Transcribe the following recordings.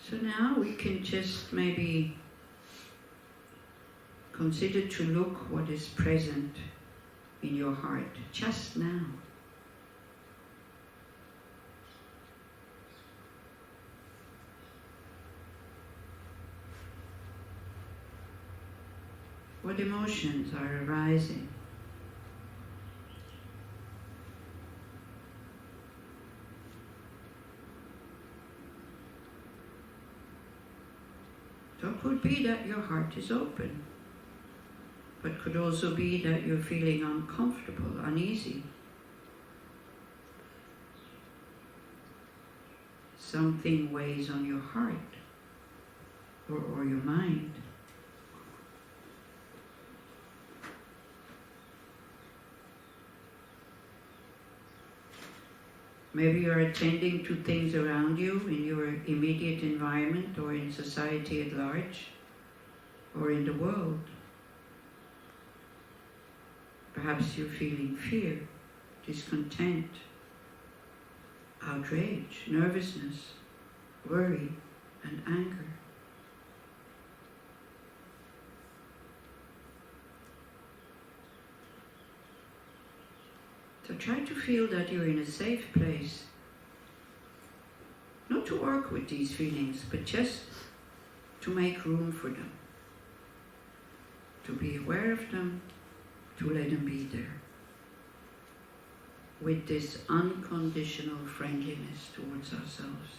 So now we can just maybe consider to look what is present in your heart just now. What emotions are arising? So it could be that your heart is open, but could also be that you're feeling uncomfortable, uneasy. Something weighs on your heart or your mind. Maybe you're attending to things around you in your immediate environment or in society at large or in the world. Perhaps you're feeling fear, discontent, outrage, nervousness, worry, and anger. So try to feel that you're in a safe place. Not to work with these feelings, but just to make room for them. To be aware of them, to let them be there. With this unconditional friendliness towards ourselves.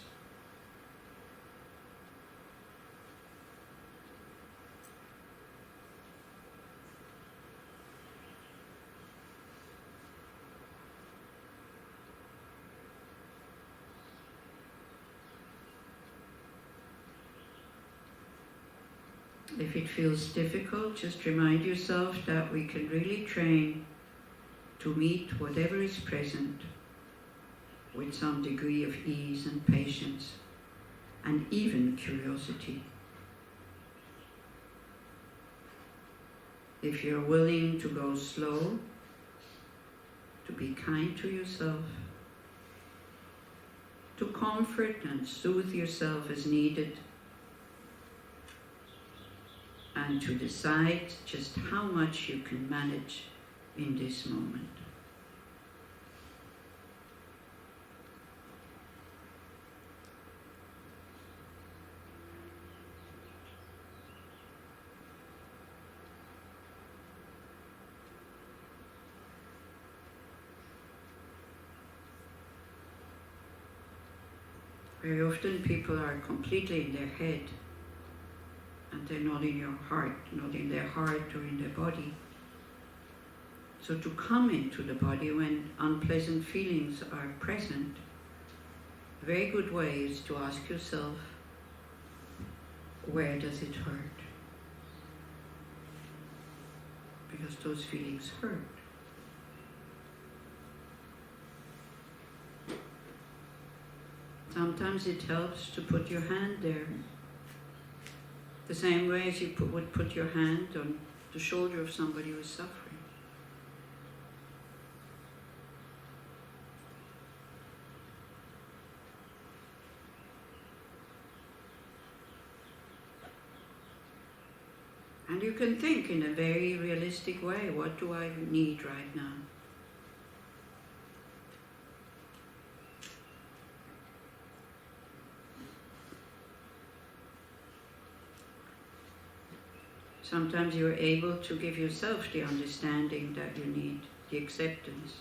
If it feels difficult, just remind yourself that we can really train to meet whatever is present with some degree of ease and patience and even curiosity. If you're willing to go slow, to be kind to yourself, to comfort and soothe yourself as needed, and to decide just how much you can manage in this moment. Very often people are completely in their head and they're not in your heart, not in their heart or in their body. So to come into the body when unpleasant feelings are present, a very good way is to ask yourself, where does it hurt? Because those feelings hurt. Sometimes it helps to put your hand there. The same way as you would put your hand on the shoulder of somebody who is suffering. And you can think in a very realistic way, what do I need right now? Sometimes you're able to give yourself the understanding that you need, the acceptance.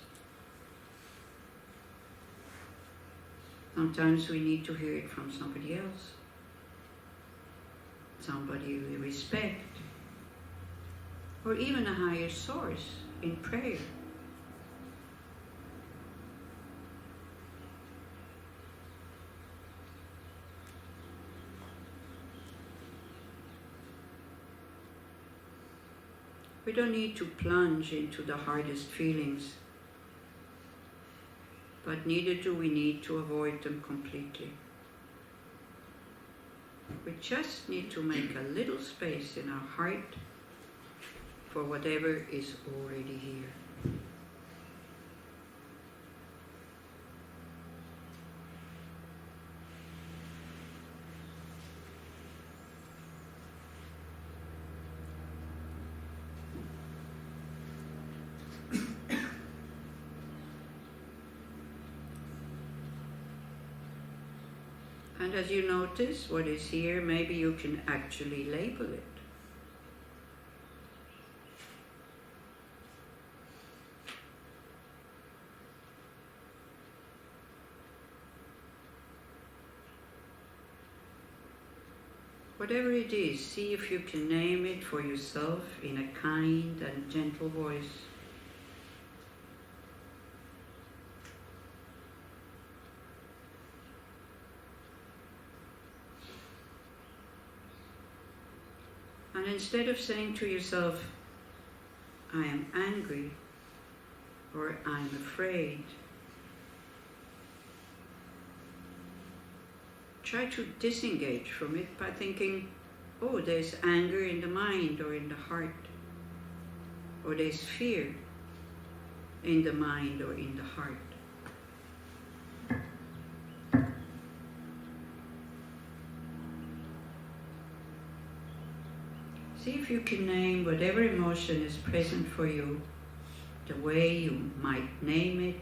Sometimes we need to hear it from somebody else, somebody we respect, or even a higher source in prayer. We don't need to plunge into the hardest feelings, but neither do we need to avoid them completely. We just need to make a little space in our heart for whatever is already here. And as you notice what is here, maybe you can actually label it. Whatever it is, see if you can name it for yourself in a kind and gentle voice. And instead of saying to yourself, I am angry, or I'm afraid, try to disengage from it by thinking, oh, there's anger in the mind or in the heart, or there's fear in the mind or in the heart. See if you can name whatever emotion is present for you the way you might name it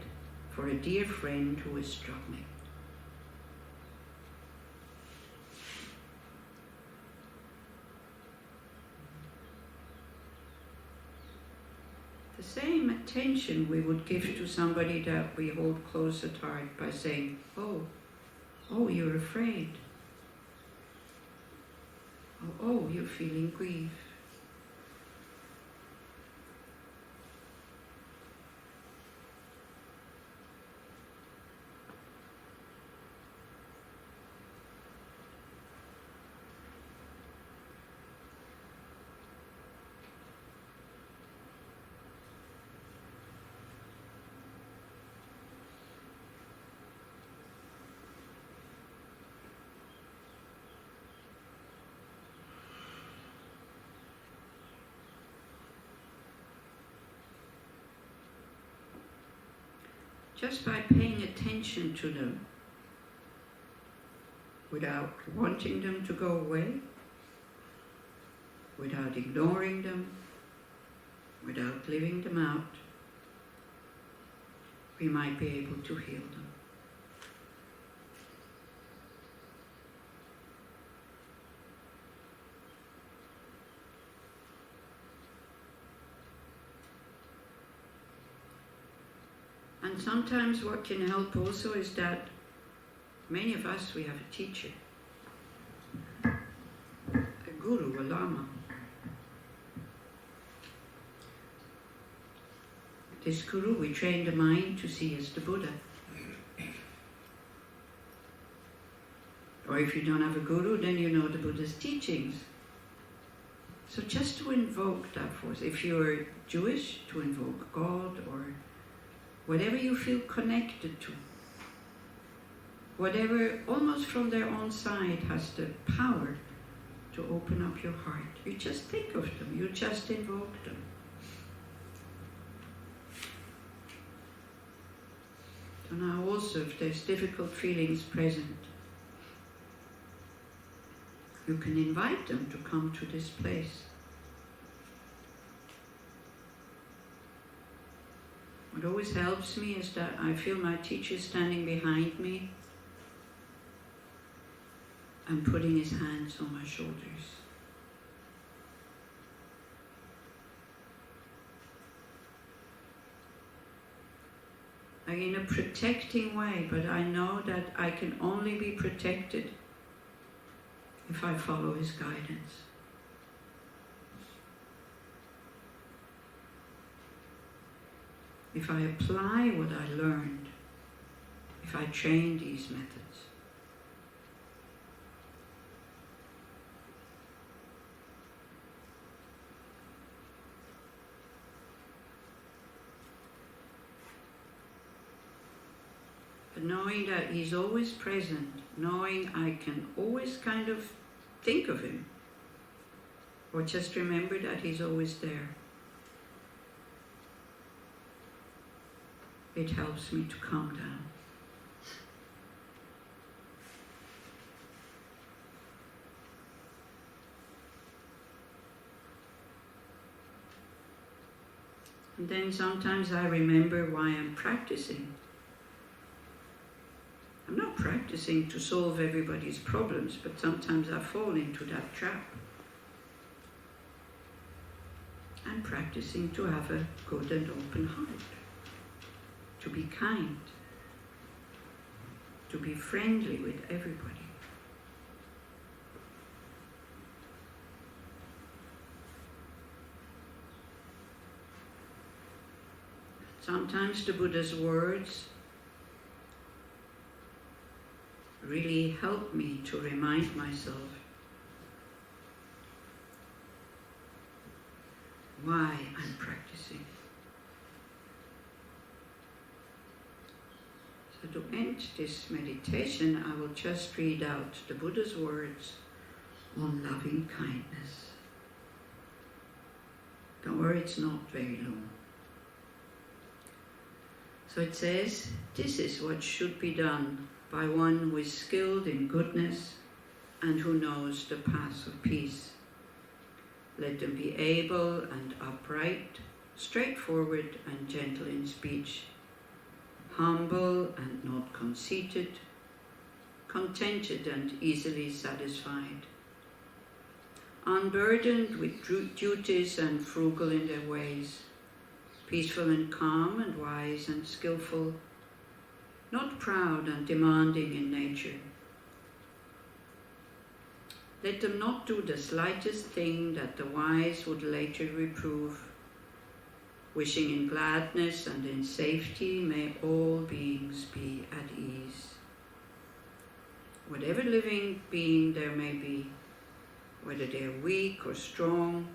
for a dear friend who is struggling. The same attention we would give to somebody that we hold close at heart by saying, oh, you're afraid. Oh, you're feeling grief. Just by paying attention to them, without wanting them to go away, without ignoring them, without leaving them out, we might be able to heal them. And sometimes what can help also is that many of us, we have a teacher, a guru, a lama. This guru, we train the mind to see as the Buddha. Or if you don't have a guru, then you know the Buddha's teachings. So just to invoke that force, if you're Jewish, to invoke God or whatever you feel connected to, whatever almost from their own side has the power to open up your heart. You just think of them, you just invoke them. So now also, if there's difficult feelings present, you can invite them to come to this place. What always helps me is that I feel my teacher standing behind me and putting his hands on my shoulders. Like in a protecting way, but I know that I can only be protected if I follow his guidance. If I apply what I learned, if I train these methods. But knowing that he's always present, knowing I can always kind of think of him, or just remember that he's always there. It helps me to calm down. And then sometimes I remember why I'm practicing. I'm not practicing practicing to solve everybody's problems, but sometimes I fall into that trap. I'm practicing to have a good and open heart, to be kind, to be friendly with everybody. Sometimes the Buddha's words really help me to remind myself why I'm practicing. So to end this meditation, I will just read out the Buddha's words on loving kindness. Don't worry, it's not very long. So it says, this is what should be done by one who is skilled in goodness and who knows the path of peace. Let them be able and upright, straightforward and gentle in speech, humble and not conceited, contented and easily satisfied, unburdened with duties and frugal in their ways, peaceful and calm and wise and skillful, not proud and demanding in nature. Let them not do the slightest thing that the wise would later reprove. Wishing in gladness and in safety, may all beings be at ease. Whatever living being there may be, whether they are weak or strong,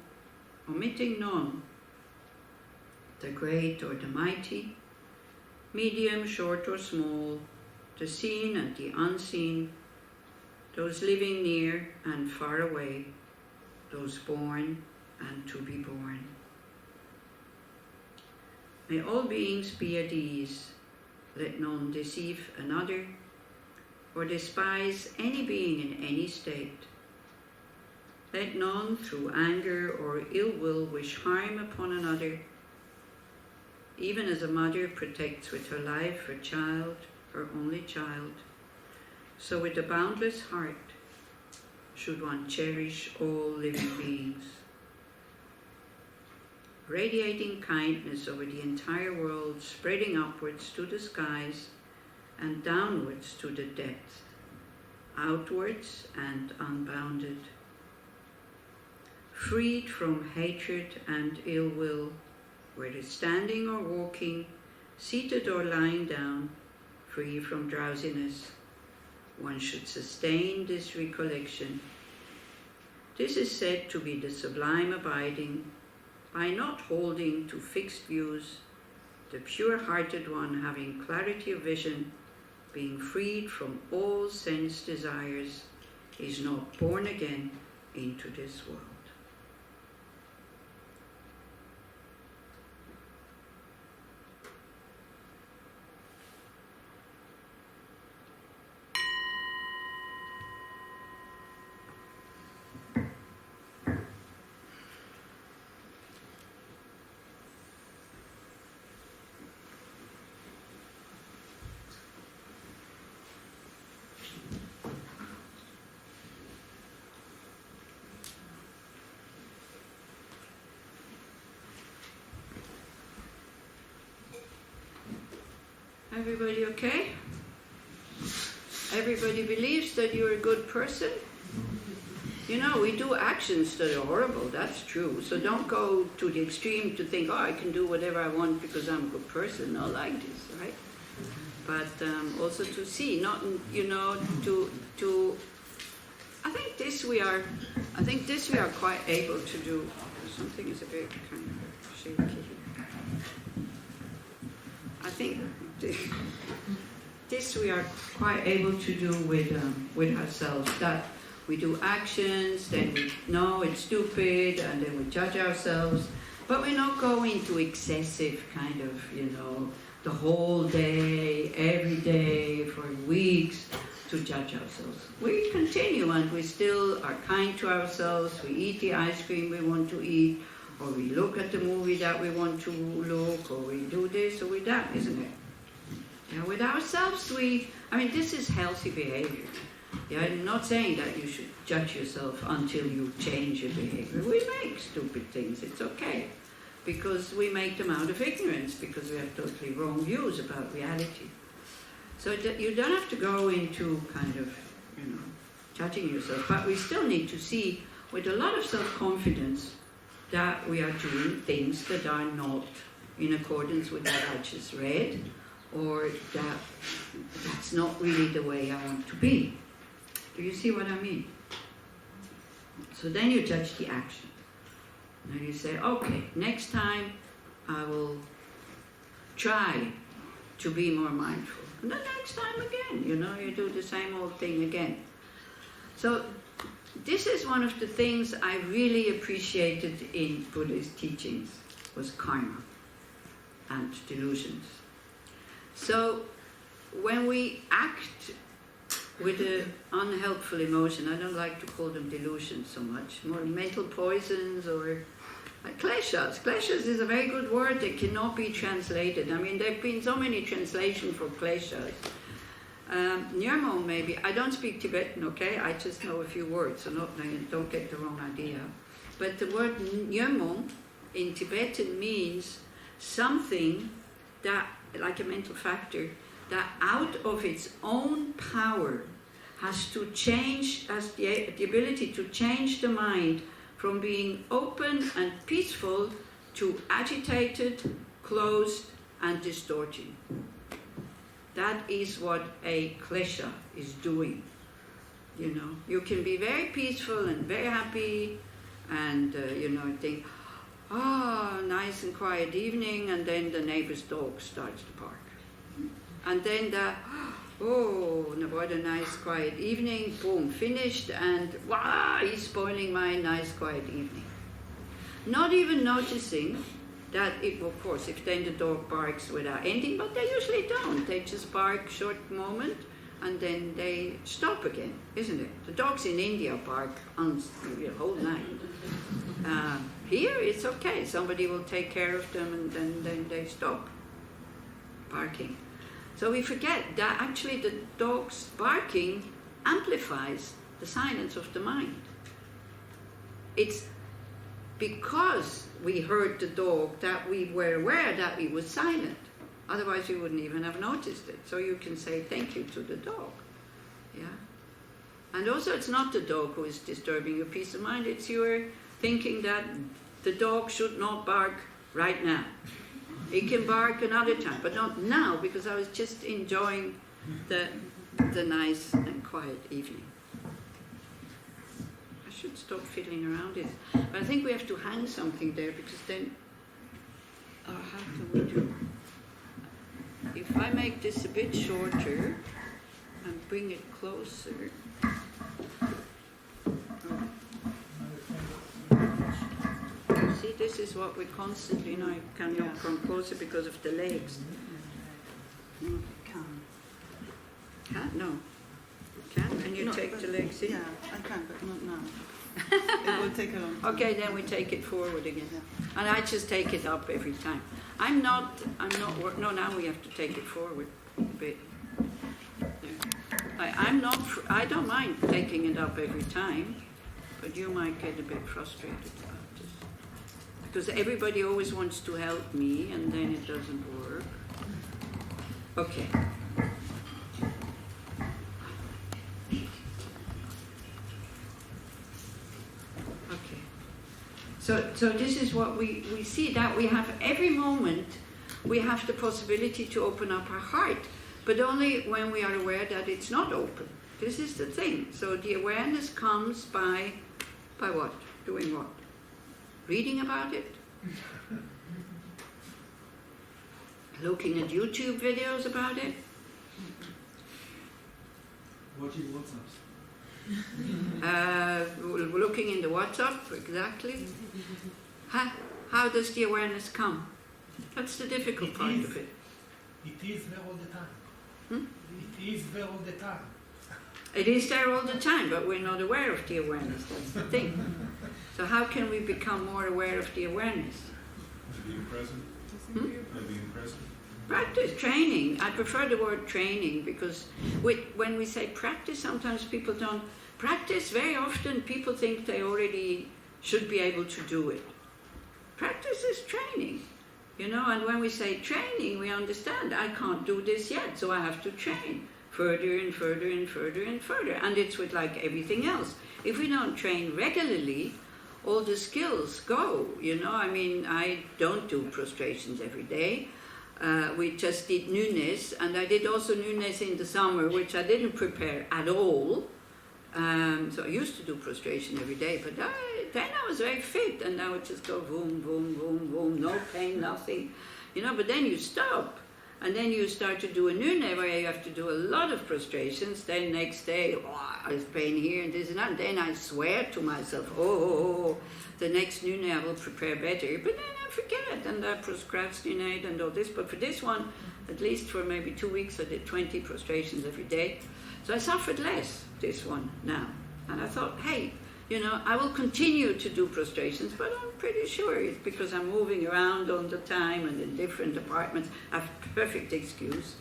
omitting none, the great or the mighty, medium, short or small, the seen and the unseen, those living near and far away, those born and to be born. May all beings be at ease, let none deceive another, or despise any being in any state. Let none through anger or ill will wish harm upon another, even as a mother protects with her life her child, her only child, so with a boundless heart should one cherish all living beings. Radiating kindness over the entire world, spreading upwards to the skies and downwards to the depths, outwards and unbounded. Freed from hatred and ill will, whether standing or walking, seated or lying down, free from drowsiness, one should sustain this recollection. This is said to be the sublime abiding, by not holding to fixed views, the pure-hearted one having clarity of vision, being freed from all sense desires, is not born again into this world. Everybody okay? Everybody believes that you're a good person? You know, we do actions that are horrible, that's true. So don't go to the extreme to think, oh, I can do whatever I want because I'm a good person, not like this, right? But also to see, not, you know, to I think this we are quite able to do. Something is a bit kind of shaky here. I think this we are quite able to do with ourselves, that we do actions, then we know it's stupid, and then we judge ourselves, but we not go into excessive kind of, you know, the whole day, every day, for weeks, to judge ourselves. We continue, and we still are kind to ourselves. We eat the ice cream we want to eat, or we look at the movie that we want to look, or we do this or we that, isn't it? Yeah, with ourselves, this is healthy behavior. Yeah, I'm not saying that you should judge yourself until you change your behavior. We make stupid things, it's okay. Because we make them out of ignorance, because we have totally wrong views about reality. So you don't have to go into kind of, judging yourself, but we still need to see with a lot of self-confidence that we are doing things that are not in accordance with what I just read, or that's not really the way I want to be. Do you see what I mean? So then you judge the action. And you say, okay, next time I will try to be more mindful. And the next time again, you do the same old thing again. So this is one of the things I really appreciated in Buddhist teachings, was karma and delusions. So when we act with an unhelpful emotion, I don't like to call them delusions so much, more mental poisons or kleshas. Kleshas is a very good word that cannot be translated. I mean, there have been so many translations for kleshas. Nyermo maybe, I don't speak Tibetan, okay? I just know a few words, so don't get the wrong idea. But the word Nyermo in Tibetan means something that, like a mental factor, that out of its own power has to change, has the ability to change the mind from being open and peaceful to agitated, closed, and distorting. That is what a klesha is doing. You can be very peaceful and very happy, and think, nice and quiet evening, and then the neighbor's dog starts to bark. And then what a nice quiet evening, boom, finished, and wow, he's spoiling my nice quiet evening. Not even noticing that of course, if then the dog barks without ending, but they usually don't. They just bark short moment, and then they stop again, isn't it? The dogs in India bark the whole night. Here it's okay. Somebody will take care of them, and then they stop barking. So we forget that actually the dog's barking amplifies the silence of the mind. It's because we heard the dog that we were aware that he was silent. Otherwise we wouldn't even have noticed it. So you can say thank you to the dog. Yeah. And also it's not the dog who is disturbing your peace of mind, it's your thinking that the dog should not bark right now. He can bark another time, but not now, because I was just enjoying the nice and quiet evening. I should stop fiddling around it. But I think we have to hang something there, because then, how can we do? If I make this a bit shorter and bring it closer. See, this is what we constantly, I cannot come closer because of the legs. Can't? No. Can you take the legs in? Yeah, I can, but not now. It will take a long time. Okay, then we take it forward again. Yeah. And I just take it up every time. No, now we have to take it forward a bit. There. I don't mind taking it up every time, but you might get a bit frustrated about this. Because everybody always wants to help me, and then it doesn't work. Okay. So this is what we see, that we have every moment, we have the possibility to open up our heart, but only when we are aware that it's not open. This is the thing. So the awareness comes by what? Doing what? Reading about it? Looking at YouTube videos about it? Watching WhatsApps. Looking in the WhatsApp, exactly. How does the awareness come? That's the difficult part of it. It is there all the time. It is there all the time. It is there all the time, but we're not aware of the awareness. That's the thing. So how can we become more aware of the awareness? Being present. Being present. Practice, training. I prefer the word training because when we say practice, sometimes people don't practice. Very often people think they already should be able to do it. Practice is training, and when we say training, we understand I can't do this yet, so I have to train further and further and further and further. And it's with like everything else. If we don't train regularly, all the skills go, I don't do prostrations every day. We just did Nunes, and I did also Nunes in the summer, which I didn't prepare at all. So I used to do prostration every day, but then I was very fit, and I would just go boom, boom, boom, boom, no pain, nothing. But then you stop, and then you start to do a Nune where you have to do a lot of prostrations. Then next day, there's pain here and this and that. And then I swear to myself, the next Nune I will prepare better. But then I forget, and I procrastinate and all this. But for this one, at least for maybe 2 weeks, I did 20 prostrations every day. So I suffered less, this one now. And I thought, hey, I will continue to do prostrations, but I'm pretty sure it's because I'm moving around all the time and in different apartments. I have a perfect excuse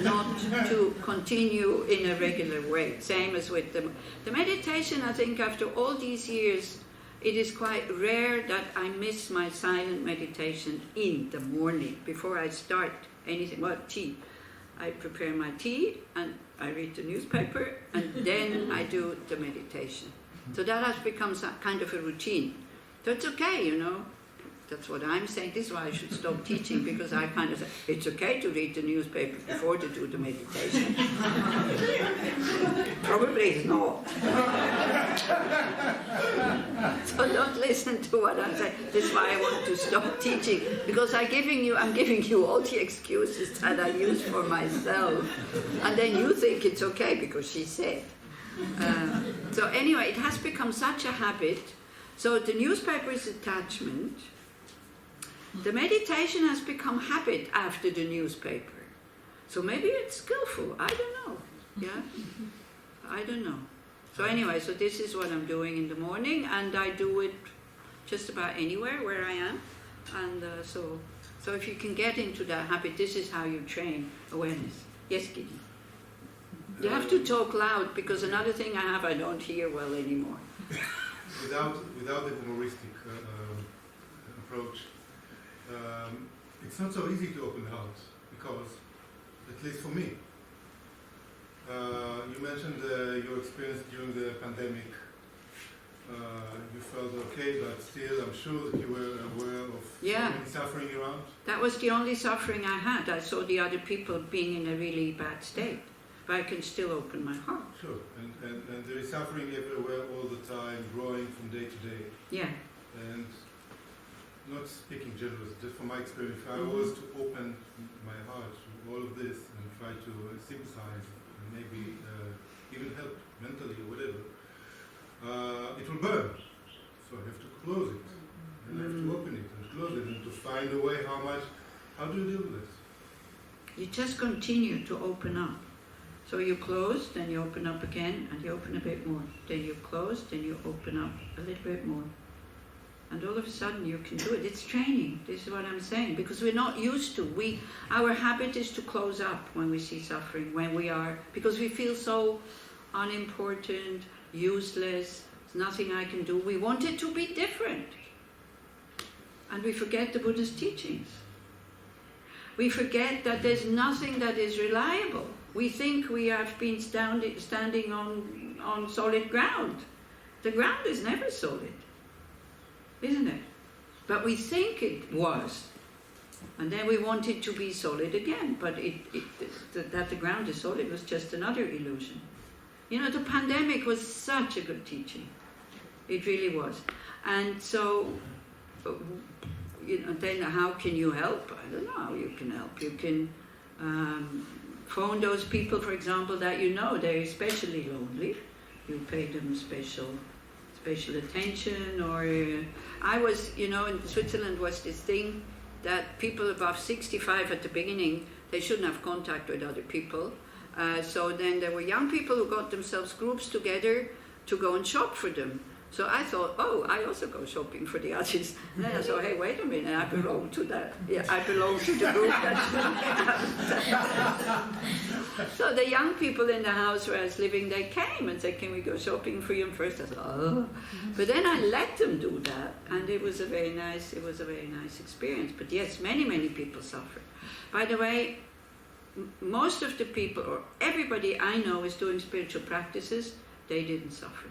not to continue in a regular way. Same as with the meditation. I think after all these years, it is quite rare that I miss my silent meditation in the morning before I start anything. Well, tea. I prepare my tea and I read the newspaper and then I do the meditation. So that has become kind of a routine. So it's okay, That's what I'm saying. This is why I should stop teaching, because I kind of say, it's okay to read the newspaper before to do the meditation. Probably it's not. So don't listen to what I'm saying. This is why I want to stop teaching, because I'm giving you all the excuses that I use for myself. And then you think it's okay because she said. So anyway, it has become such a habit. So the newspaper is attachment. The meditation has become habit after the newspaper. So maybe it's skillful. I don't know. Yeah, I don't know. So anyway, so this is what I'm doing in the morning, and I do it just about anywhere where I am. And so if you can get into that habit, this is how you train awareness. Yes, Giddy. You have to talk loud, because another thing I don't hear well anymore. Without the humoristic approach, it's not so easy to open the heart, because, at least for me, you mentioned your experience during the pandemic. You felt okay, but still, I'm sure that you were aware of suffering around. That was the only suffering I had. I saw the other people being in a really bad state. But I can still open my heart. Sure, and there is suffering everywhere all the time, growing from day to day. Yeah. And not speaking generally, just from my experience, if I was to open my heart to all of this and try to sympathize and maybe even help mentally or whatever, it will burn. So I have to close it, and I have to open it and close it, and to find a way how do you deal with this? You just continue to open up. So you close, then you open up again, and you open a bit more. Then you close, then you open up a little bit more. And all of a sudden you can do it. It's training. This is what I'm saying. Because we're not used to. Our habit is to close up when we see suffering, because we feel so unimportant, useless, there's nothing I can do. We want it to be different. And we forget the Buddha's teachings. We forget that there's nothing that is reliable. We think we have been standing on solid ground. The ground is never solid, isn't it? But we think it was. And then we want it to be solid again. But that the ground is solid was just another illusion. The pandemic was such a good teaching. It really was. And so, then how can you help? I don't know how you can help. You can phone those people, for example, that they're especially lonely. You pay them special attention. Or I was, in Switzerland was this thing that people above 65 at the beginning, they shouldn't have contact with other people. So then there were young people who got themselves groups together to go and shop for them. So I thought, oh, I also go shopping for the others. And then I thought, hey, wait a minute, I belong to that. Yeah, I belong to the group that's doing that. So the young people in the house where I was living, they came and said, can we go shopping for you? And first I thought, oh. But then I let them do that, and it was a very nice experience. But yes, many people suffer. By the way, most of the people, or everybody I know is doing spiritual practices, they didn't suffer.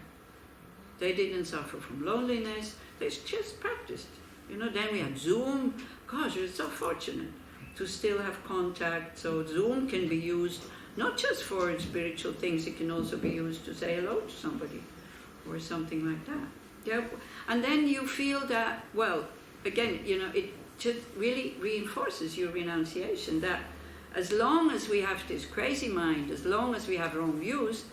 They didn't suffer from loneliness, they just practiced. You know, then we had Zoom. Gosh, we're so fortunate to still have contact. So Zoom can be used not just for spiritual things, it can also be used to say hello to somebody or something like that. Yeah, and then you feel that, well, again, you know, it just really reinforces your renunciation that as long as we have this crazy mind, as long as we have wrong views,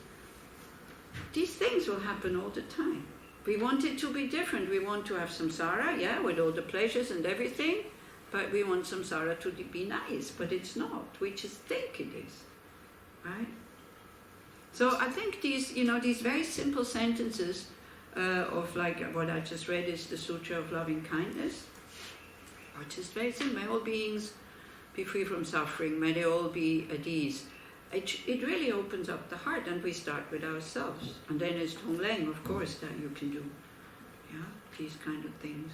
these things will happen all the time. We want it to be different. We want to have samsara, yeah, with all the pleasures and everything, but we want samsara to be nice, but it's not. We just think it is, right? So I think these, you know, these very simple sentences of like what I just read is the Sutra of Loving Kindness, are just very simple. May all beings be free from suffering. May they all be at ease. It really opens up the heart, and we start with ourselves. And then it's Tonglen, of course, that you can do, yeah, these kind of things.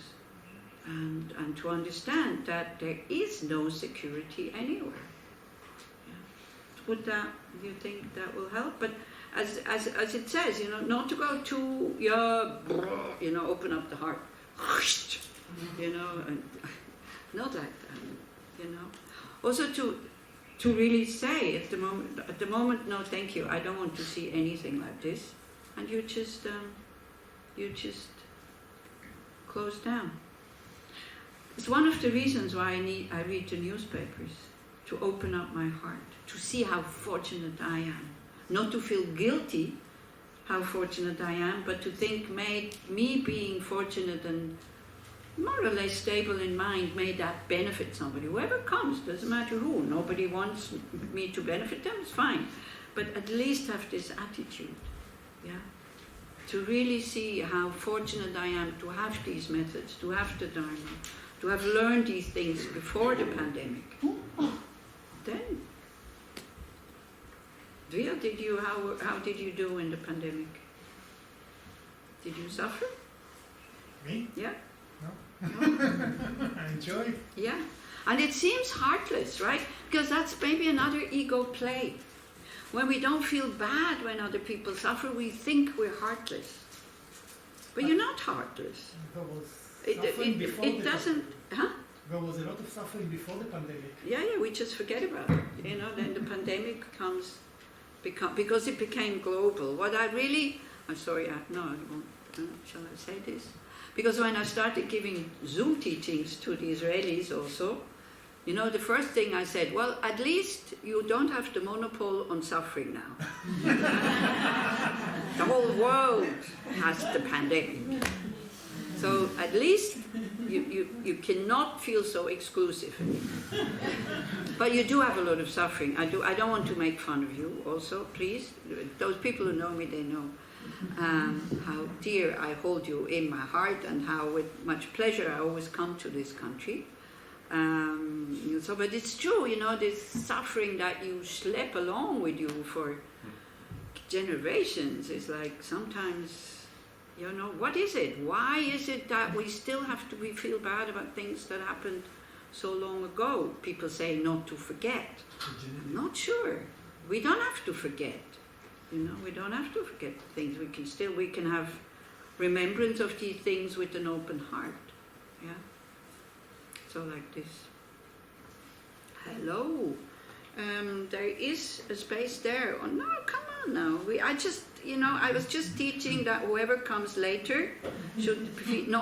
And to understand that there is no security anywhere. Yeah. Would that, do you think that will help? But as it says, you know, not to go too, you know, open up the heart, you know, and not like that, you know. Also to really say at the moment, no, thank you, I don't want to see anything like this, and you just close down. It's one of the reasons why I read the newspapers, to open up my heart, to see how fortunate I am, not to feel guilty how fortunate I am, but to think, may me being fortunate and more or less stable in mind, may that benefit somebody. Whoever comes, doesn't matter who. Nobody wants me to benefit them, it's fine. But at least have this attitude, yeah? To really see how fortunate I am to have these methods, to have the Dharma, to have learned these things before the pandemic. Then, Dvia, how did you do in the pandemic? Did you suffer? Me? Yeah? No. I enjoy. Yeah, and it seems heartless, right? Because that's maybe another ego play. When we don't feel bad when other people suffer, we think we're heartless. But you're not heartless. There was suffering before it doesn't, huh? There was a lot of suffering before the pandemic. Yeah, we just forget about it. You know, then the pandemic because it became global. What I really, I'm sorry, no, I won't. Shall I say this? Because when I started giving Zoom teachings to the Israelis also, you know, the first thing I said, well, at least you don't have the monopole on suffering now. The whole world has the pandemic. So at least you cannot feel so exclusive. But you do have a lot of suffering. I don't want to make fun of you also, please. Those people who know me, they know. How dear I hold you in my heart, and how with much pleasure I always come to this country. But it's true, you know, this suffering that you schlep along with you for generations is like sometimes, you know, what is it? Why is it that we still have to feel bad about things that happened so long ago? People say not to forget. I'm not sure. We don't have to forget. You know, we don't have to forget things. We can have remembrance of these things with an open heart. Yeah. So like this. Hello. There is a space there. Oh no, come on now. I was just teaching that whoever comes later should not